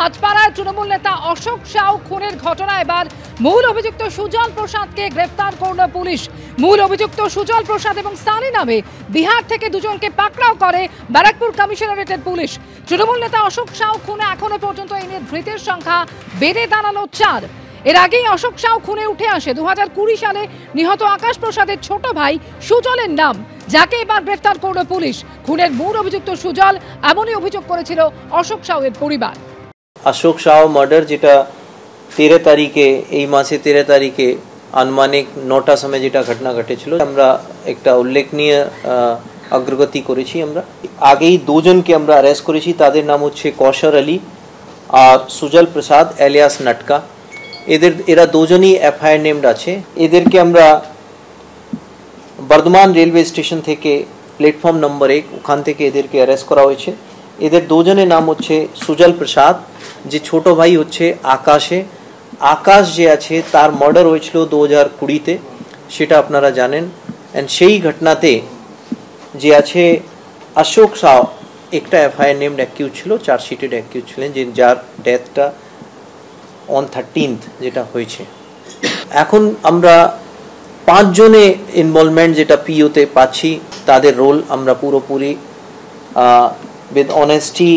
ভাটপাড়ায় তৃণমূল নেতা অশোক সাউ খুনের ঘটনায় এবার মূল অভিযুক্ত সুজল প্রসাদকে গ্রেফতার করল পুলিশ। মূল অভিযুক্ত সুজল প্রসাদ এবং সানি নামে বিহার থেকে দুজনকে পাকড়াও করে ব্যারাকপুর কমিশনারেটের পুলিশ। তৃণমূল নেতা অশোক সাউ খুনে এখনো পর্যন্ত এই নিয়ে ধৃতের সংখ্যা বেড়ে দাঁড়ালো 4। এর আগেই অশোক সাউ খুনে উঠে আসে 2020 সালে নিহত আকাশ প্রসাদের ছোট ভাই সুজলের নাম, যাকে এবার গ্রেফতার করল পুলিশ। খুনের মূল অভিযুক্ত সুজল, এমনই অভিযোগ করেছিল অশোক সাউয়ের পরিবার। अशोक शाह मर्डर जेटा 13 तारीखे এই মাসে 13 तारीखे আনুমানিক 9টার সময় যেটা ঘটনা ঘটেছিল, আমরা একটা উল্লেখনীয় অগ্রগতি করেছি। আমরা আগেই দুজনকে আমরা অ্যারেস্ট করেছি। তাদের নাম হচ্ছে কৌশর আলী আর সুজল প্রসাদ এলিয়াস নাটকা। এরা দুজনই এফআইআর নেমড আছে। এদেরকে আমরা বর্ধমান রেলওয়ে স্টেশন থেকে প্ল্যাটফর্ম নম্বর 1 ওখান থেকে এদেরকে অ্যারেস্ট করা হয়েছে। এদের দুজনের নাম হচ্ছে সুজল প্রসাদ, যে ছোট ভাই হচ্ছে আকাশে। আকাশ যে আছে তার মার্ডার হয়েছিল 2020-তে, সেটা আপনারা জানেন। এন্ড সেই ঘটনাতে যে আছে অশোক সাউ একটা এফআইআর নেমড অ্যাকিউজ ছিল, চার্জশিটেড অ্যাকিউজ ছিলেন, যে যার ডেথটা অন 13th যেটা হয়েছে। এখন আমরা 5 জনে ইনভলভমেন্ট যেটা পিওতে পাচ্ছি, তাদের রোল আমরা পুরোপুরি with honesty,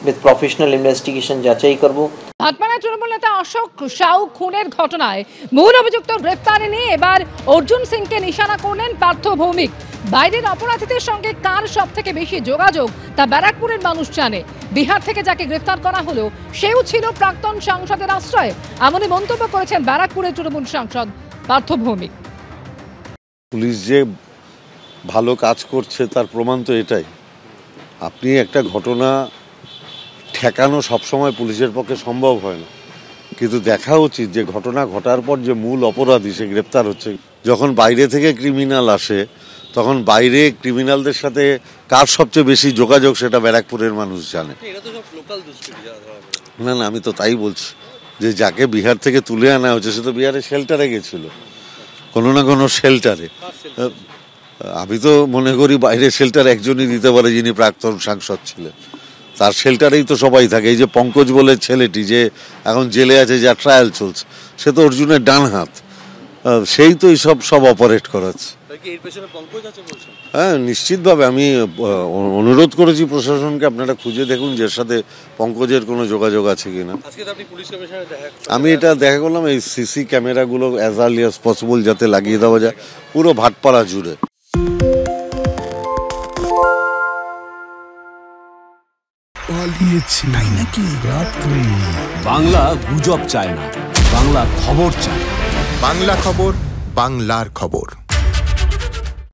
with professional investigation যাচাই করব। ভাটপাড়ায় তৃণমূল নেতা অশোক সাউ খুনের ঘটনায় মূল অভিযুক্ত গ্রেফতারে নিয়ে এবার অর্জুন সিংকে নিশানা করলেন পার্থ ভৌমিক। বাইরের অপরাধীদের সঙ্গে কার সব থেকে বেশি যোগাযোগ তা ব্যারাকপুরের মানুষ জানে। বিহার থেকে যাকে গ্রেফতার করা হলো সেও ছিল প্রাক্তন সাংসদের আশ্রয়, এমনই মন্তব্য করেছেন ব্যারাকপুরের তৃণমূল সাংসদ পার্থ ভৌমিক। পুলিশ যে ভালো কাজ করছে তার প্রমাণ তো এটাই। আপনি একটা ঘটনা ঠেকানো সবসময় পুলিশের পক্ষে সম্ভব হয় না, কিন্তু দেখা উচিত যে ঘটনা ঘটার পর যে মূল অপরাধী সে গ্রেপ্তার হচ্ছে। যখন বাইরে থেকে ক্রিমিনাল আসে তখন বাইরে ক্রিমিনালদের সাথে কার সবচেয়ে বেশি যোগাযোগ সেটা ব্যারাকপুরের মানুষ জানে। না না, আমি তো তাই বলছি যে যাকে বিহার থেকে তুলে আনা হচ্ছে সে তো বিহারে শেল্টারে গেছিল, কোনো না কোনো শেল্টারে। আমি তো মনে করি বাইরে শেল্টার একজনই দিতে পারে যিনি প্রাক্তন সাংসদ ছিলেন, তার শেল্টারেই তো সবাই থাকে। এই যে পঙ্কজ বলে ছেলেটি যে এখন জেলে আছে, যার ট্রায়াল চলছে, সে তো অর্জুনের ডান হাত, সেই তো এইসব সব অপারেট করাচ্ছে। হ্যাঁ, নিশ্চিতভাবে আমি অনুরোধ করেছি প্রশাসনকে, আপনারা খুঁজে দেখুন যে এর সাথে পঙ্কজের কোনো যোগাযোগ আছে কিনা। আমি এটা দেখা করলাম, এই সিসি ক্যামেরাগুলো অ্যাজ আর্লি অ্যাজ পসিবল যাতে লাগিয়ে দেওয়া যায় পুরো ভাটপাড়া জুড়ে। বাংলা গুজব চায় না, বাংলা খবর চায়। বাংলা খবর, বাংলার খবর।